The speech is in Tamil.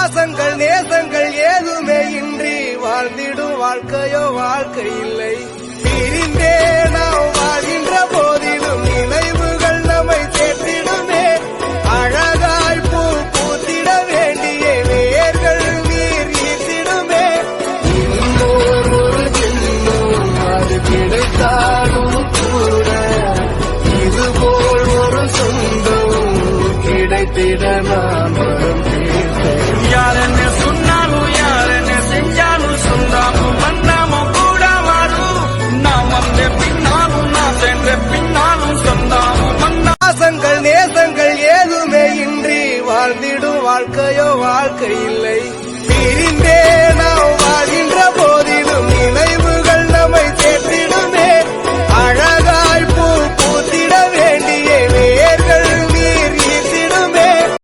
பாசங்கள் நேசங்கள் ஏதுமே இன்றி வாழ்ந்திடும் வாழ்க்கையோ வாழ்க்கை இல்லை. பிரிந்தே நாம் வாழ்கின்ற போதிலும் நினைவுகள் நம்மை சேர்த்திடுமே. அழகாய் பூ பூத்திட வேண்டிய வேர்கள் நீர் ஈர்த்திடுமே. இன்னொரு ஒரு ஜென்மம் அது கிடைத்தாலும் கூட இதுபோல் ஒரு சொந்தம் கிடைத்திட நாம் யார் என்ன சொன்னாலும் யார் என்ன செஞ்சாலும் சொந்தாலும் மன்னாமும் கூட மாறும். நாம் வந்த பின்னாலும் நான் சென்ற பின்னாலும் சொந்தாலும் பாசங்கள் நேசங்கள் ஏதுமே இன்றி வாழ்ந்திடும் வாழ்க்கையோ வாழ்க்கை இல்லை. பிரிந்தே